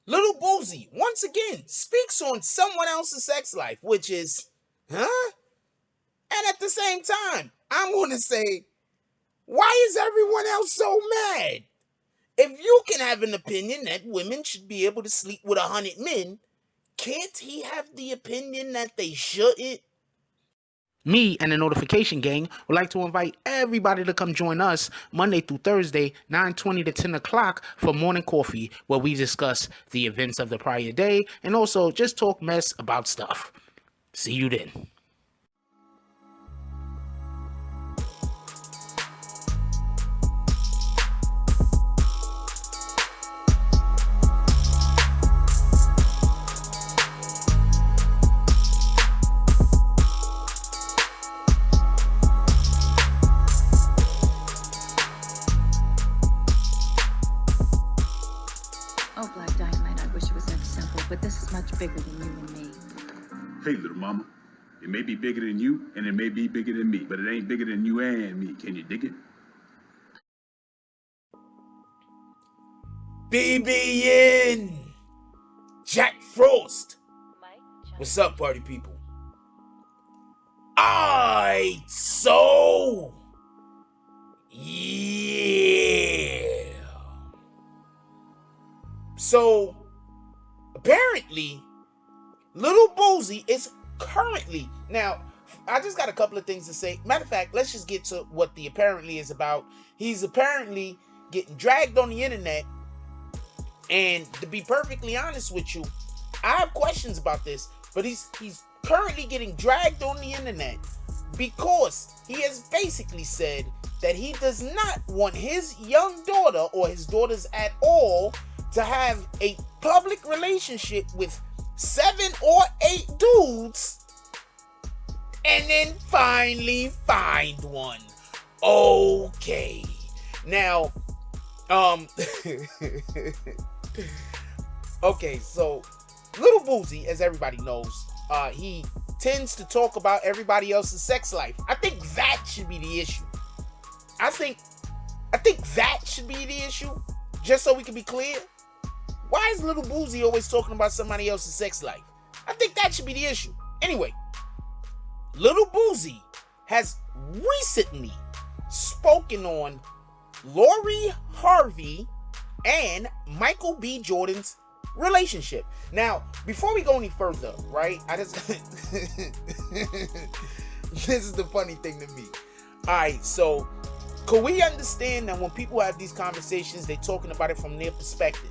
Little Boosie, once again, speaks on someone else's sex life, which is, huh? And at the same time, I'm going to say, why is everyone else so mad? If you can have an opinion that women should be able to sleep with 100 men, can't he have the opinion that they shouldn't? Me and the Notification Gang would like to invite everybody to come join us Monday through Thursday, 9:20 to 10 o'clock for morning coffee, where we discuss the events of the prior day and also just talk mess about stuff. See you then. Oh, Black Dynamite, I wish it was that simple, but this is much bigger than you and me. Hey, little mama, it may be bigger than you, and it may be bigger than me, but it ain't bigger than you and me. Can you dig it? BBN! Jack Frost! What's up, party people? Alright, so... yeah. So, apparently, Little Boosie is currently... Now, I just got a couple of things to say. Matter of fact, let's just get to what the apparently is about. He's apparently getting dragged on the internet. And to be perfectly honest with you, I have questions about this. But he's currently getting dragged on the internet because he has basically said that he does not want his young daughter or his daughters at all to have a public relationship with 7 or 8 dudes and then finally find one. Okay. Now, okay, so Little Boosie, as everybody knows, he tends to talk about everybody else's sex life. I think that should be the issue. I think that should be the issue. Just so we can be clear. Why is Little Boosie always talking about somebody else's sex life? I think that should be the issue. Anyway, Little Boosie has recently spoken on Lori Harvey and Michael B. Jordan's relationship. Now, before we go any further, right? This is the funny thing to me. Alright, so could we understand that when people have these conversations, they're talking about it from their perspective?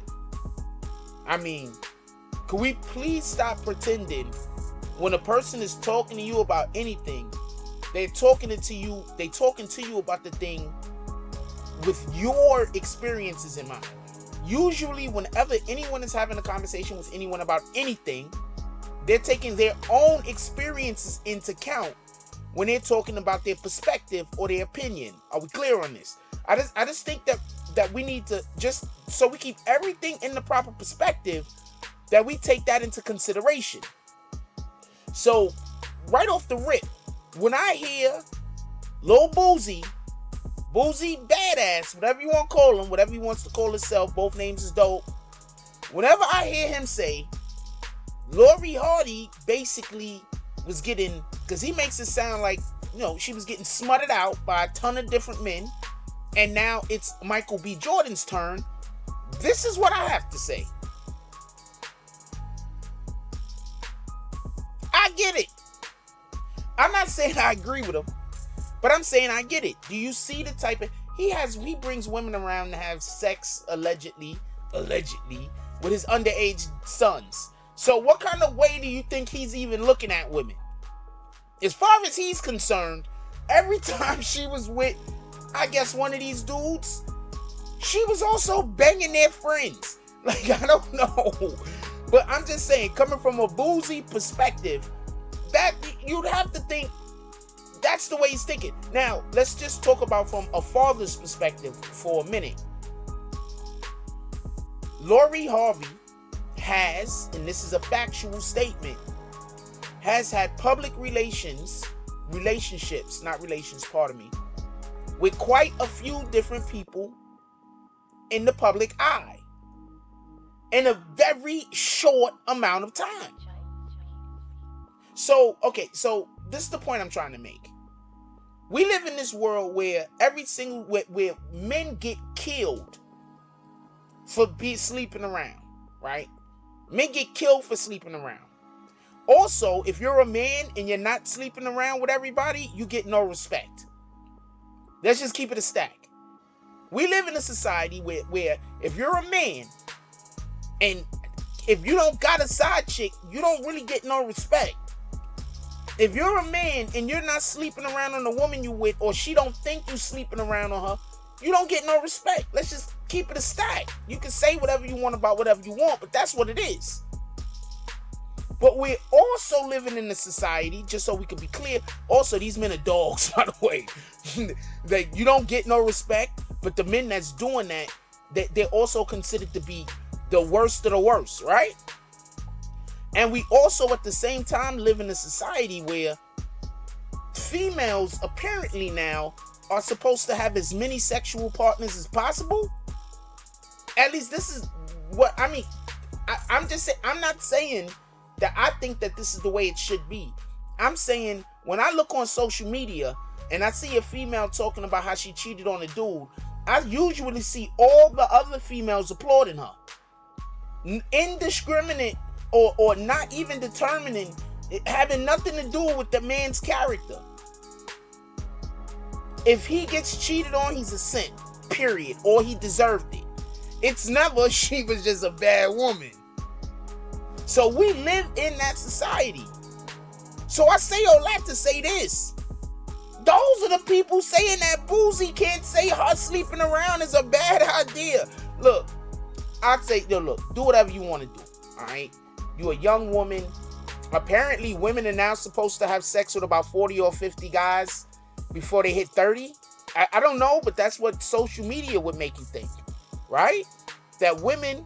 I mean, could we please stop pretending when a person is talking to you about anything, they're talking to you about the thing with your experiences in mind. Usually, whenever anyone is having a conversation with anyone about anything, they're taking their own experiences into account when they're talking about their perspective or their opinion. Are we clear on this? I just think that we need to, just so we keep everything in the proper perspective, that we take that into consideration. So, right off the rip, when I hear Lil Boosie Badass, whatever you want to call him, whatever he wants to call himself, both names is dope. Whenever I hear him say, Lori Harvey basically was getting, because he makes it sound like, she was getting smutted out by a ton of different men, and now it's Michael B. Jordan's turn. This is what I have to say. I get it. I'm not saying I agree with him, but I'm saying I get it. Do you see the type of... He brings women around to have sex, allegedly, with his underage sons. So what kind of way do you think he's even looking at women? As far as he's concerned, every time she was with, I guess, one of these dudes, she was also banging their friends. Like, I don't know. But I'm just saying, coming from a Boosie perspective, that you'd have to think that's the way he's thinking. Now, let's just talk about from a father's perspective for a minute. Lori Harvey has, and this is a factual statement, has had public relationships, with quite a few different people in the public eye. in a very short amount of time. So, okay, so this is the point I'm trying to make. We live in this world where where men get killed for sleeping around, right? Men get killed for sleeping around. Also, if you're a man and you're not sleeping around with everybody, you get no respect. Let's just keep it a stack. We live in a society where if you're a man and if you don't got a side chick, you don't really get no respect. If you're a man and you're not sleeping around on the woman you with, or she don't think you sleeping around on her, you don't get no respect. Let's just keep it a stack. You can say whatever you want about whatever you want, but that's what it is. But we're also living in a society, just so we can be clear, also these men are dogs, by the way. You don't get no respect, but the men that's doing that, they're also considered to be the worst of the worst, right? And we also at the same time live in a society where females apparently now are supposed to have as many sexual partners as possible. At least this is what I mean. I'm just saying, I'm not saying that I think that this is the way it should be. I'm saying when I look on social media and I see a female talking about how she cheated on a dude, I usually see all the other females applauding her. Indiscriminate or not even determining, having nothing to do with the man's character. If he gets cheated on, he's a simp, period, or he deserved it. It's never she was just a bad woman. So we live in that society. So I say all that to say this. Those are the people saying that Boosie can't say her sleeping around is a bad idea. Look, I'd say, look, do whatever you want to do, all right? You're a young woman. Apparently, women are now supposed to have sex with about 40 or 50 guys before they hit 30. I don't know, but that's what social media would make you think, right? That women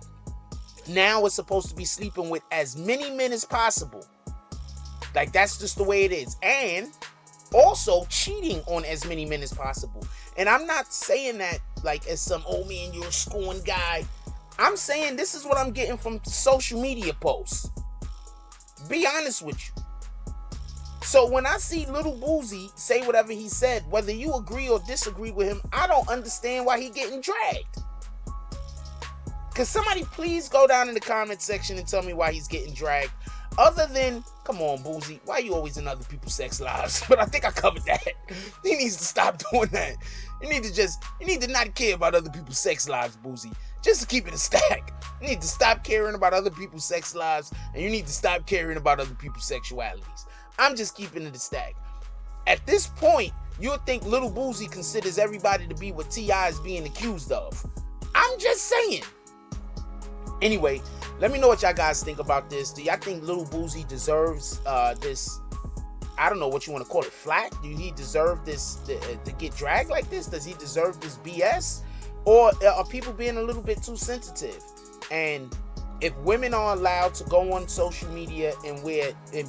now are supposed to be sleeping with as many men as possible. Like, that's just the way it is. And also cheating on as many men as possible. And I'm not saying that like as some old man, you're a scorn guy. I'm saying this is what I'm getting from social media posts. Be honest with you. So when I see Little Boosie say whatever he said, whether you agree or disagree with him, I don't understand why he getting dragged. Can somebody please go down in the comment section and tell me why he's getting dragged? Other than, come on, Boosie, why you always in other people's sex lives? But I think I covered that. He needs to stop doing that. You need to not care about other people's sex lives, Boosie. Just to keep it a stack. You need to stop caring about other people's sex lives, and you need to stop caring about other people's sexualities. I'm just keeping it a stack. At this point, you'll think Little Boosie considers everybody to be what T.I. is being accused of. I'm just saying. Anyway, let me know what y'all guys think about this. Do y'all think Little Boosie deserves this, I don't know what you want to call it, flack? Do he deserve this to get dragged like this? Does he deserve this BS? Or are people being a little bit too sensitive? And if women are allowed to go on social media and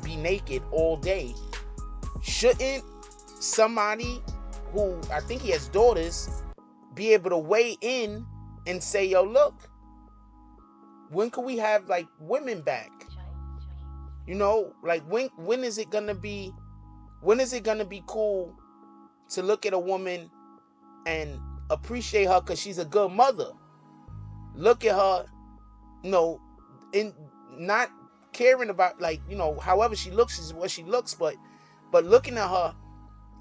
be naked all day, shouldn't somebody who, I think he has daughters, be able to weigh in and say, yo, look, when can we have like women back? You know, like when is it gonna be cool to look at a woman and appreciate her because she's a good mother? Look at her, you know, in not caring about, like, you know, however she looks is what she looks, but looking at her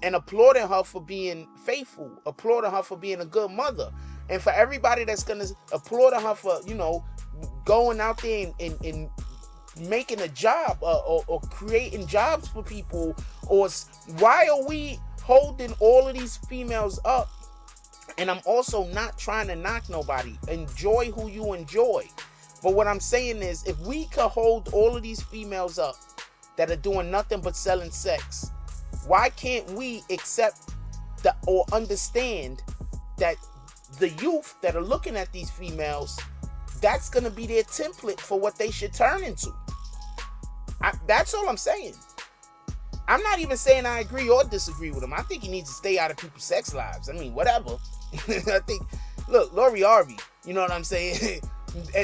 and applauding her for being faithful, applauding her for being a good mother. And for everybody that's gonna applaud her for, you know, going out there and making a job or creating jobs for people, or why are we holding all of these females up? And I'm also not trying to knock nobody. Enjoy who you enjoy. But what I'm saying is, if we could hold all of these females up that are doing nothing but selling sex, why can't we accept or understand that the youth that are looking at these females, that's going to be their template for what they should turn into? That's all I'm saying. I'm not even saying I agree or disagree with him. I think he needs to stay out of people's sex lives. I mean, whatever. I think, look, Lori Harvey, you know what I'm saying?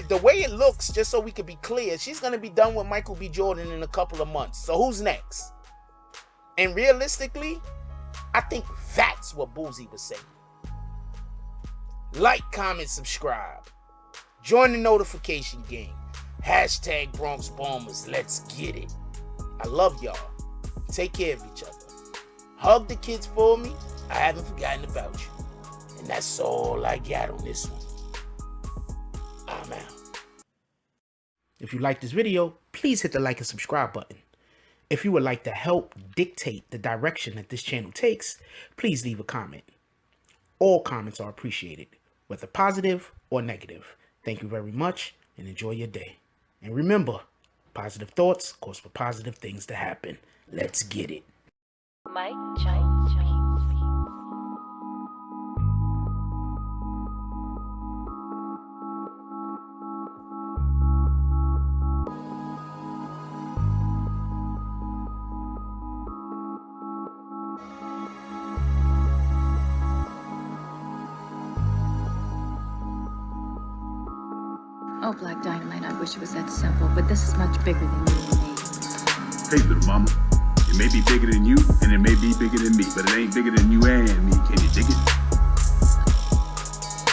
the way it looks, just so we could be clear, she's going to be done with Michael B. Jordan in a couple of months. So who's next? And realistically, I think that's what Boosie was saying. Like, comment, subscribe. Join the notification game. Hashtag Bronx Bombers. Let's get it. I love y'all. Take care of each other. Hug the kids for me. I haven't forgotten about you. And that's all I got on this one. I'm out. If you like this video, please hit the like and subscribe button. If you would like to help dictate the direction that this channel takes, please leave a comment. All comments are appreciated, whether positive or negative. Thank you very much and enjoy your day. And remember, positive thoughts cause for positive things to happen. Let's get it. Mike Jones. Oh, Black Dynamite, I wish it was that simple, but this is much bigger than you and me. Hey, little mama, it may be bigger than you, and it may be bigger than me, but it ain't bigger than you and me. Can you dig it?